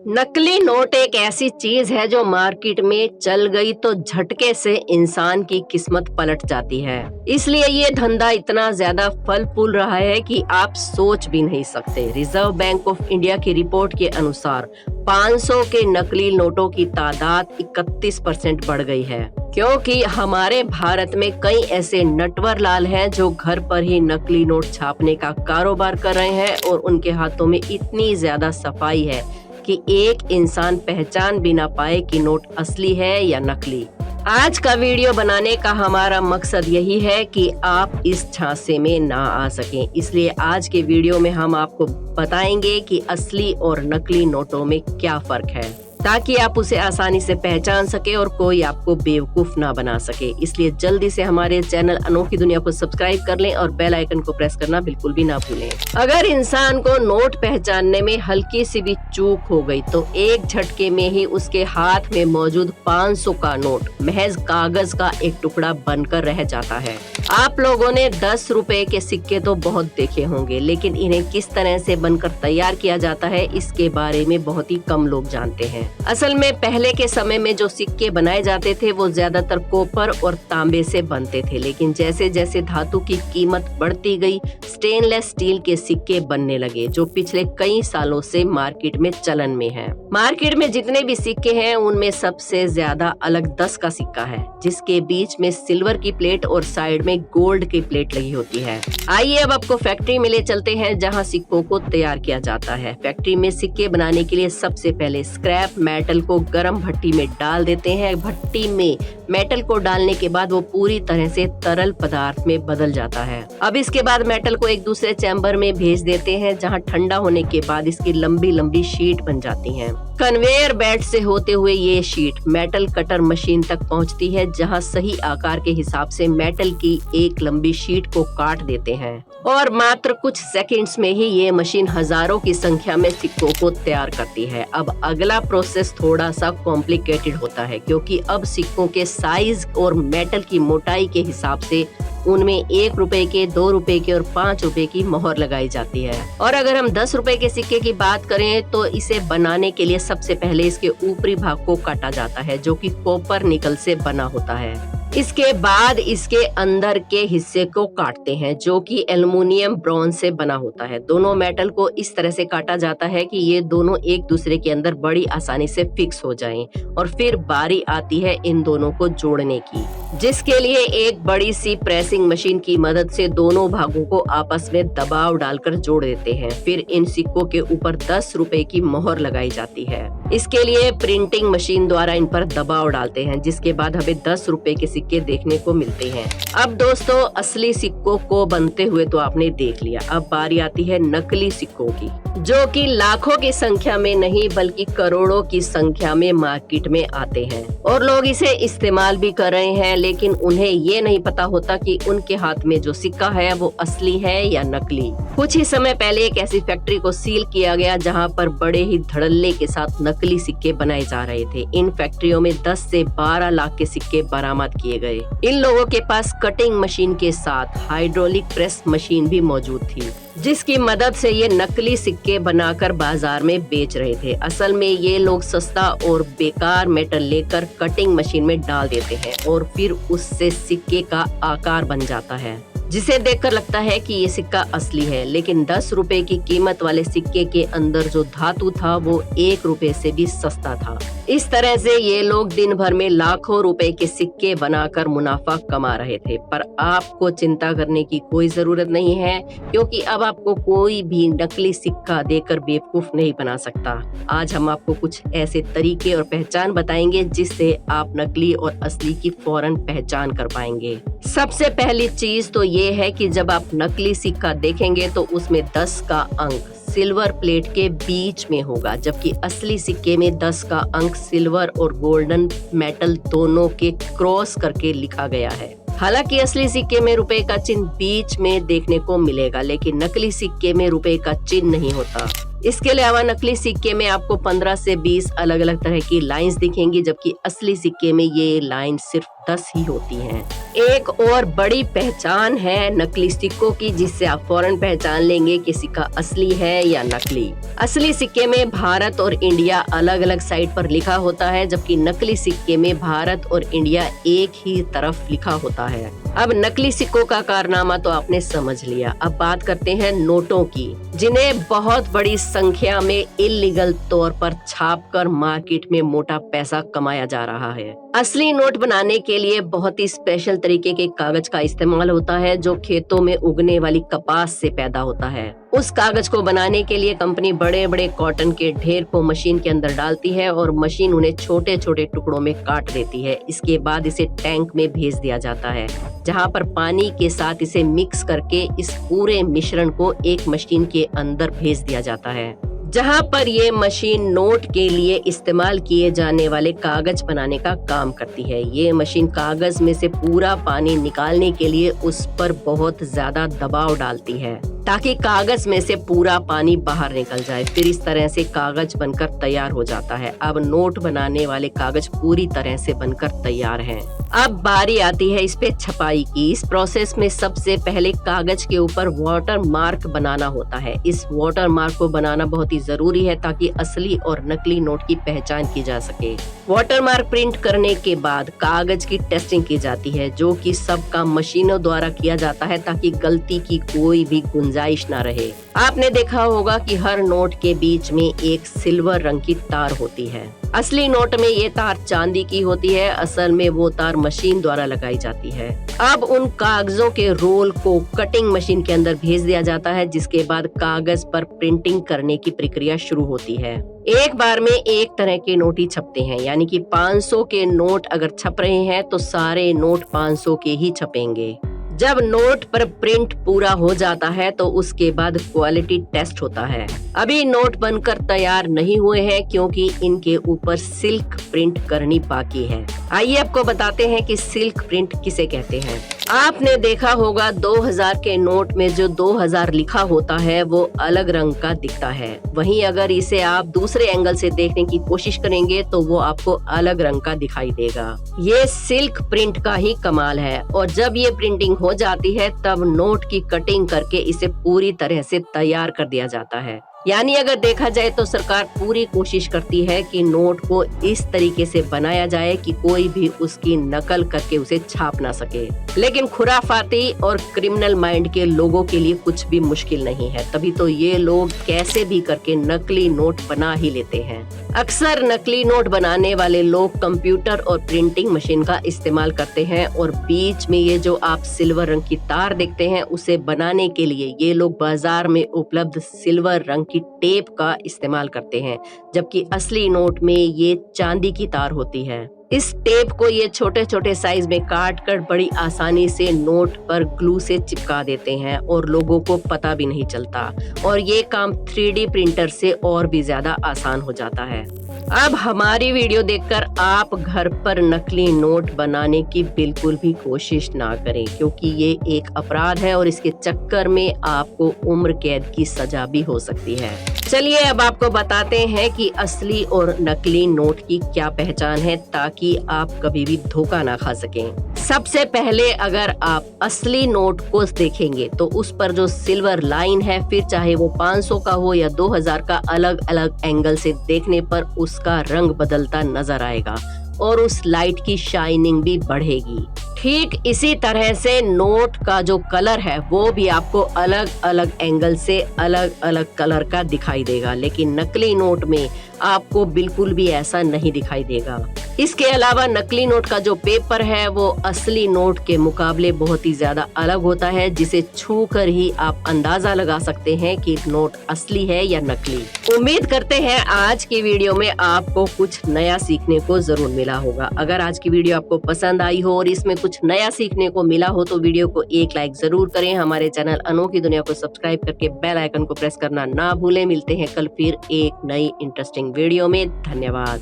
नकली नोट एक ऐसी चीज है जो मार्केट में चल गई तो झटके से इंसान की किस्मत पलट जाती है। इसलिए ये धंधा इतना ज्यादा फल फूल रहा है कि आप सोच भी नहीं सकते। रिजर्व बैंक ऑफ इंडिया की रिपोर्ट के अनुसार 500 के नकली नोटों की तादाद 31% बढ़ गई है, क्योंकि हमारे भारत में कई ऐसे नटवर लाल हैं जो घर पर ही नकली नोट छापने का कारोबार कर रहे हैं और उनके हाथों में इतनी ज्यादा सफाई है कि एक इंसान पहचान भी ना पाए कि नोट असली है या नकली। आज का वीडियो बनाने का हमारा मकसद यही है कि आप इस झांसे में ना आ सकें। इसलिए आज के वीडियो में हम आपको बताएंगे कि असली और नकली नोटों में क्या फर्क है, ताकि आप उसे आसानी से पहचान सके और कोई आपको बेवकूफ ना बना सके। इसलिए जल्दी से हमारे चैनल अनोखी दुनिया को सब्सक्राइब कर लें और बेल आइकन को प्रेस करना बिल्कुल भी ना भूलें। अगर इंसान को नोट पहचानने में हल्की सी भी चूक हो गई तो एक झटके में ही उसके हाथ में मौजूद 500 का नोट महज कागज का एक टुकड़ा बनकर रह जाता है। आप लोगों ने 10 रुपए के सिक्के तो बहुत देखे होंगे, लेकिन इन्हें किस तरह से बनकर तैयार किया जाता है इसके बारे में बहुत ही कम लोग जानते हैं। असल में पहले के समय में जो सिक्के बनाए जाते थे वो ज्यादातर कॉपर और तांबे से बनते थे, लेकिन जैसे जैसे धातु की कीमत बढ़ती गई स्टेनलेस स्टील के सिक्के बनने लगे, जो पिछले कई सालों से मार्केट में चलन में है। मार्केट में जितने भी सिक्के हैं उनमें सबसे ज्यादा अलग 10 का सिक्का है, जिसके बीच में सिल्वर की प्लेट और साइड में गोल्ड की प्लेट लगी होती है। आइए अब आपको फैक्ट्री में ले चलते हैं जहाँ सिक्कों को तैयार किया जाता है। फैक्ट्री में सिक्के बनाने के लिए सबसे पहले स्क्रैप मेटल को गर्म भट्टी में डाल देते हैं। भट्टी में मेटल को डालने के बाद वो पूरी तरह से तरल पदार्थ में बदल जाता है। अब इसके बाद मेटल को एक दूसरे चैम्बर में भेज देते हैं, जहां ठंडा होने के बाद इसकी लंबी लंबी शीट बन जाती हैं। कन्वेयर बेल्ट से होते हुए ये शीट मेटल कटर मशीन तक पहुंचती है, जहां सही आकार के हिसाब से मेटल की एक लंबी शीट को काट देते हैं और मात्र कुछ सेकंड्स में ही ये मशीन हजारों की संख्या में सिक्कों को तैयार करती है। अब अगला प्रोसेस थोड़ा सा कॉम्प्लिकेटेड होता है, क्योंकि अब सिक्कों के साइज और मेटल की मोटाई के हिसाब से उनमें 1 रुपए के, 2 रुपए के और 5 रुपए की मोहर लगाई जाती है। और अगर हम 10 रुपए के सिक्के की बात करें तो इसे बनाने के लिए सबसे पहले इसके ऊपरी भाग को काटा जाता है, जो कि कॉपर निकल से बना होता है। इसके बाद इसके अंदर के हिस्से को काटते हैं, जो कि एल्युमिनियम ब्रॉन्ज से बना होता है। दोनों मेटल को इस तरह से काटा जाता है कि ये दोनों एक दूसरे के अंदर बड़ी आसानी से फिक्स हो जाएं, और फिर बारी आती है इन दोनों को जोड़ने की, जिसके लिए एक बड़ी सी प्रेसिंग मशीन की मदद से दोनों भागों को आपस में दबाव डालकर जोड़ देते हैं। फिर इन सिक्कों के ऊपर 10 रुपए की मोहर लगाई जाती है। इसके लिए प्रिंटिंग मशीन द्वारा इन पर दबाव डालते हैं, जिसके बाद हमें 10 रुपए के सिक्के देखने को मिलते हैं। अब दोस्तों, असली सिक्कों को बनते हुए तो आपने देख लिया, अब बारी आती है नकली सिक्कों की, जो कि लाखों की संख्या में नहीं बल्कि करोड़ों की संख्या में मार्केट में आते हैं और लोग इसे इस्तेमाल भी कर रहे हैं, लेकिन उन्हें ये नहीं पता होता कि उनके हाथ में जो सिक्का है वो असली है या नकली। कुछ ही समय पहले एक ऐसी फैक्ट्री को सील किया गया जहां पर बड़े ही धड़ल्ले के साथ नकली सिक्के बनाए जा रहे थे। इन फैक्ट्रियों में 10 से 12 लाख के सिक्के बरामद किए गए। इन लोगों के पास कटिंग मशीन के साथ हाइड्रोलिक प्रेस मशीन भी मौजूद थी, जिसकी मदद से ये नकली सिक्के बनाकर बाजार में बेच रहे थे। असल में ये लोग सस्ता और बेकार मेटल लेकर कटिंग मशीन में डाल देते हैं और फिर उससे सिक्के का आकार बन जाता है, जिसे देखकर लगता है कि ये सिक्का असली है। लेकिन 10 रुपए की कीमत वाले सिक्के के अंदर जो धातु था वो 1 रुपए से भी सस्ता था। इस तरह से ये लोग दिन भर में लाखों रुपए के सिक्के बनाकर मुनाफा कमा रहे थे। पर आपको चिंता करने की कोई जरूरत नहीं है, क्योंकि अब आपको कोई भी नकली सिक्का देकर बेवकूफ नहीं बना सकता। आज हम आपको कुछ ऐसे तरीके और पहचान बताएंगे जिससे आप नकली और असली की फौरन पहचान कर पाएंगे। सबसे पहली चीज तो ये है कि जब आप नकली सिक्का देखेंगे तो उसमें 10 का अंक सिल्वर प्लेट के बीच में होगा, जबकि असली सिक्के में 10 का अंक सिल्वर और गोल्डन मेटल दोनों के क्रॉस करके लिखा गया है। हालांकि असली सिक्के में रुपए का चिन्ह बीच में देखने को मिलेगा, लेकिन नकली सिक्के में रुपए का चिन्ह नहीं होता। इसके अलावा नकली सिक्के में आपको 15 से 20 अलग अलग तरह की लाइंस दिखेंगी, जबकि असली सिक्के में ये लाइन सिर्फ 10 ही होती हैं। एक और बड़ी पहचान है नकली सिक्कों की, जिससे आप फौरन पहचान लेंगे कि सिक्का असली है या नकली। असली सिक्के में भारत और इंडिया अलग अलग साइड पर लिखा होता है, जबकि नकली सिक्के में भारत और इंडिया एक ही तरफ लिखा होता है। अब नकली सिक्कों का कारनामा तो आपने समझ लिया। अब बात करते हैं नोटों की, जिन्हें बहुत बड़ी संख्या में इल्लीगल तौर पर छापकर मार्केट में मोटा पैसा कमाया जा रहा है। असली नोट बनाने के लिए बहुत ही स्पेशल तरीके के कागज का इस्तेमाल होता है, जो खेतों में उगने वाली कपास से पैदा होता है। उस कागज को बनाने के लिए कंपनी बड़े बड़े कॉटन के ढेर को मशीन के अंदर डालती है और मशीन उन्हें छोटे छोटे टुकड़ों में काट देती है। इसके बाद इसे टैंक में भेज दिया जाता है, जहां पर पानी के साथ इसे मिक्स करके इस पूरे मिश्रण को एक मशीन के अंदर भेज दिया जाता है, जहां पर ये मशीन नोट के लिए इस्तेमाल किए जाने वाले कागज बनाने का काम करती है। ये मशीन कागज में से पूरा पानी निकालने के लिए उस पर बहुत ज्यादा दबाव डालती है, ताकि कागज में से पूरा पानी बाहर निकल जाए। फिर इस तरह से कागज बनकर तैयार हो जाता है। अब नोट बनाने वाले कागज पूरी तरह से बनकर तैयार हैं। अब बारी आती है इस पे छपाई की। इस प्रोसेस में सबसे पहले कागज के ऊपर वाटर मार्क बनाना होता है। इस वाटर मार्क को बनाना बहुत ही जरूरी है, ताकि असली और नकली नोट की पहचान की जा सके। वाटर मार्क प्रिंट करने के बाद कागज की टेस्टिंग की जाती है, जो कि सब काम मशीनों द्वारा किया जाता है, ताकि गलती की कोई भी गुंजाइश ना रहे। आपने देखा होगा कि हर नोट के बीच में एक सिल्वर रंग की तार होती है। असली नोट में ये तार चांदी की होती है, असल में वो तार मशीन द्वारा लगाई जाती है। अब उन कागजों के रोल को कटिंग मशीन के अंदर भेज दिया जाता है, जिसके बाद कागज पर प्रिंटिंग करने की प्रक्रिया शुरू होती है। एक बार में एक तरह के नोट ही छपते हैं, यानी कि 500 के नोट अगर छप रहे हैं तो सारे नोट 500 के ही छपेंगे। जब नोट पर प्रिंट पूरा हो जाता है तो उसके बाद क्वालिटी टेस्ट होता है। अभी नोट बनकर तैयार नहीं हुए हैं, क्योंकि इनके ऊपर सिल्क प्रिंट करनी बाकी है। आइए आपको बताते हैं कि सिल्क प्रिंट किसे कहते हैं। आपने देखा होगा 2000 के नोट में जो 2000 लिखा होता है वो अलग रंग का दिखता है। वहीं अगर इसे आप दूसरे एंगल से देखने की कोशिश करेंगे तो वो आपको अलग रंग का दिखाई देगा। ये सिल्क प्रिंट का ही कमाल है। और जब ये प्रिंटिंग हो जाती है तब नोट की कटिंग करके इसे पूरी तरह से तैयार कर दिया जाता है। यानी अगर देखा जाए तो सरकार पूरी कोशिश करती है कि नोट को इस तरीके से बनाया जाए कि कोई भी उसकी नकल करके उसे छाप ना सके। लेकिन खुराफाती और क्रिमिनल माइंड के लोगों के लिए कुछ भी मुश्किल नहीं है, तभी तो ये लोग कैसे भी करके नकली नोट बना ही लेते हैं। अक्सर नकली नोट बनाने वाले लोग कंप्यूटर और प्रिंटिंग मशीन का इस्तेमाल करते हैं, और बीच में ये जो आप सिल्वर रंग की तार देखते हैं उसे बनाने के लिए ये लोग बाजार में उपलब्ध सिल्वर रंग की टेप का इस्तेमाल करते हैं, जबकि असली नोट में ये चांदी की तार होती है। इस टेप को ये छोटे छोटे साइज में काट कर बड़ी आसानी से नोट पर ग्लू से चिपका देते हैं और लोगों को पता भी नहीं चलता, और ये काम 3D प्रिंटर से और भी ज्यादा आसान हो जाता है। अब हमारी वीडियो देखकर आप घर पर नकली नोट बनाने की बिल्कुल भी कोशिश ना करें, क्योंकि ये एक अपराध है और इसके चक्कर में आपको उम्र कैद की सजा भी हो सकती है। चलिए अब आपको बताते हैं कि असली और नकली नोट की क्या पहचान है, ताकि आप कभी भी धोखा ना खा सकें। सबसे पहले अगर आप असली नोट को देखेंगे तो उस पर जो सिल्वर लाइन है, फिर चाहे वो 500 का हो या 2000 का, अलग अलग एंगल से देखने पर उसका रंग बदलता नजर आएगा और उस लाइट की शाइनिंग भी बढ़ेगी। ठीक इसी तरह से नोट का जो कलर है वो भी आपको अलग अलग एंगल से अलग अलग कलर का दिखाई देगा, लेकिन नकली नोट में आपको बिल्कुल भी ऐसा नहीं दिखाई देगा। इसके अलावा नकली नोट का जो पेपर है वो असली नोट के मुकाबले बहुत ही ज्यादा अलग होता है, जिसे छू कर ही आप अंदाजा लगा सकते हैं कि नोट असली है या नकली। उम्मीद करते हैं आज की वीडियो में आपको कुछ नया सीखने को जरूर मिला होगा। अगर आज की वीडियो आपको पसंद आई हो और इसमें कुछ नया सीखने को मिला हो तो वीडियो को एक लाइक जरूर करें। हमारे चैनल अनोखी दुनिया को सब्सक्राइब करके बेल आइकन को प्रेस करना ना भूलें। मिलते हैं कल फिर एक नई इंटरेस्टिंग वीडियो में। धन्यवाद।